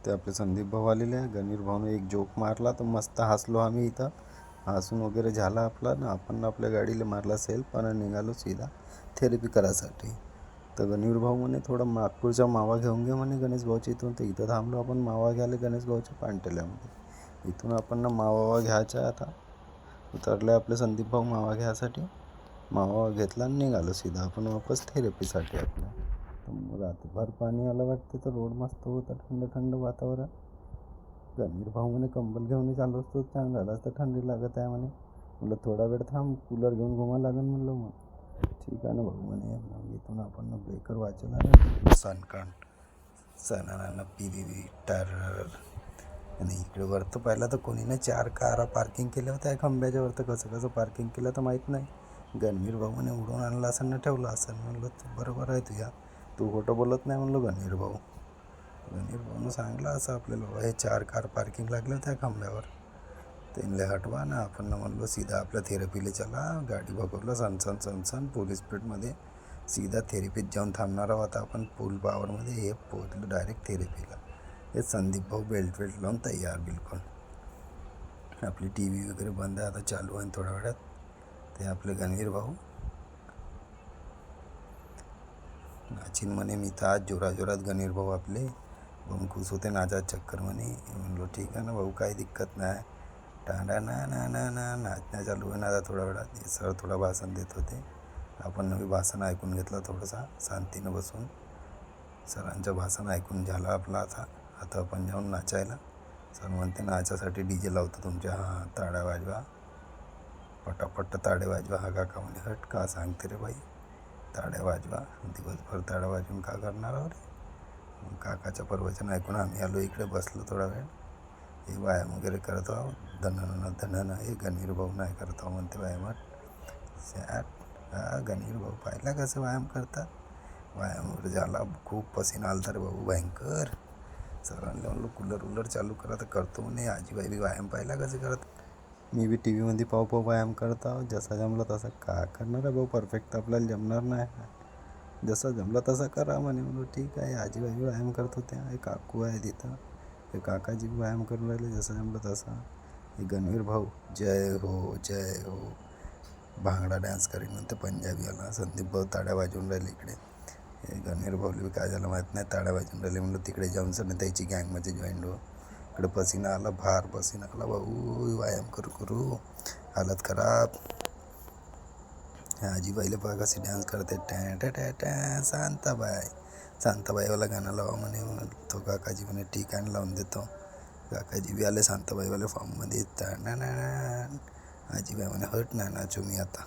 ते आपले संदीप भाऊ आलेले आहे. गणवीर भाऊने एक जोक मारला तर मस्त हसलो आम्ही इथं. हसून वगैरे झाला आपला ना, आपण आपल्या गाडीला मारला सेल्फ आणि निघालो सीधा थेरपी करायसाठी. तर गणवीर भाऊ म्हणे थोडं नागपूरचा मावा घेऊन घे म्हणे गणेश भाऊच्या इथून. तर इथं थांबलो आपण मावा घ्यायला गणेश भाऊच्या पानटेल्यामध्ये. इथून आपण ना मावा घ्यायचा आहे आता. उतरले आपले संदीप भाऊ मावा घ्यायसाठी. मावा घेतला आणि निघालो सीधा आपण वापस थेरपीसाठी आपल्या. तर रात्रभर पाणी आलं वाटते, तर रोड मस्त होता, थंड थंड वातावरण. गणवीर भाऊ म्हणे कंबल घेऊन चालू असतो चांगला झाला असतं, थंडी लागत आहे म्हणे. म्हटलं थोडा वेळ थांब, कूलर घेऊन घुमा लागेल म्हणलं. मग ठीक आहे ना भाऊ म्हणे. मग इथून आपण ब्रेकर वाचला ना, सनकान सणाना पी टर. आणि इकडे वरतं पाहिलं तर कोणीने 4 कारा पार्किंग केल्या होत्या खंब्याच्या वरतं. कसं कसं पार्किंग केलं तर माहीत नाही. गणवीर भाऊ म्हणे उडवून आणलं असं ना ठेवलं असं. म्हणलं बरोबर आहे तुझ्या, तू खोटं बोलत नाही म्हणलं गणवीर भाऊ. गणवीर भाऊनं सांगलं असं आपल्याला, हे 4 कार पार्किंग लागले होत्या खांब्यावर, त्यांना हटवा ना. आपण म्हणलो सीधा आपल्या थेरपीला चला. गाडी बघवलं सनसन सनसन पोलीस स्पीडमध्ये. सीधा थेरपीत जाऊन थांबणार आहोत आपण फुल पॉवरमध्ये. हे पोहोचलो डायरेक्ट थेरपीला. हे संदीप भाऊ बेल्ट लावून तयार बिलकुल. आपली टी व्ही वगैरे बंद आहे आता, चालू आहे थोड्या वेळात. ते आपले गणवीर भाऊ नाचीन म्हणे. मी तर आज जोरात गणवीर भाऊ आपले बम खुश होते नाचात चक्कर म्हणे. म्हणलो ठीक आहे ना भाऊ, काही दिक्कत नाही. टांडा ना ना ना ना नाचण्या चालू आहे ना आता थोड्या वेळात. सर थोडा भाषण देत होते, आपण नवी भाषण ऐकून घेतलं थोडंसं शांतीनं बसून. सरांचं भाषण ऐकून झालं आपलं आता आपण जाऊन नाचायला. सर म्हणते नाचासाठी DJ लावतो तुमच्या, हां ताड्या वाजवा, पटापट ताडे वाजवा. हा काका म्हणे हट का सांगते रे बाई, ताड्या वाजवा. दिवसभर ताड्या वाजवून का करणार आहो रे. मग काकाचं प्रवचन ऐकून आम्ही आलो इकडे, बसलो थोडा वेळ. हे व्यायाम वगैरे करत आहो, धनन. हे गणवीर भाऊ नाही करत आहो म्हणते व्यायाम. सॅट हा गणवीर भाऊ पाहिला कसं व्यायाम करतात. व्यायाम वगैरे झाला, खूप पसीना आला तर भाऊ भयंकर. सरांना म्हणलं कूलर चालू करा तर करतो म्हणे. आजीबाई बी व्यायाम पाहिला कसं करत. मी बी TV मध्ये पाहू व्यायाम करत आहो. जसा जमलं तसं का करणार आहे भाऊ, परफेक्ट तर आपल्याला जमणार नाही. जसं जमलं तसं करा म्हणे. म्हणून ठीक आहे. आजीबाई व्यायाम करत होत्या, हे काकू आहे तिथं, हे काकाजी व्यायाम करून राहिले जसं जमलं तसं. हे गणवीर भाऊ जय हो जय हो भांगडा डान्स करीन म्हणते पंजाबीवाला. संदीप भाऊ ताड्या वाजवून राहिले इकडे. हे गणवीर भाऊला काय झालं माहीत नाही, ताड्या वाजवून राहिले. म्हणलं तिकडे जाऊन सर त्याची गँगमध्ये जॉईन हो. इकडे पसीना आला, भार पसीना आला भाऊ. व्यायाम करू हालत खराब. आजीबाईला पहा कशी डान्स करते, टॅ टॅ टॅ शांताबाईवाला गाणं लावा म्हणे. तो काकाजी म्हणे ठीक आहे लावून देतो. काकाजी बी आले शांताबाईवाले फॉर्ममध्ये. आजीबाई म्हणे हट ना नाचू मी आता.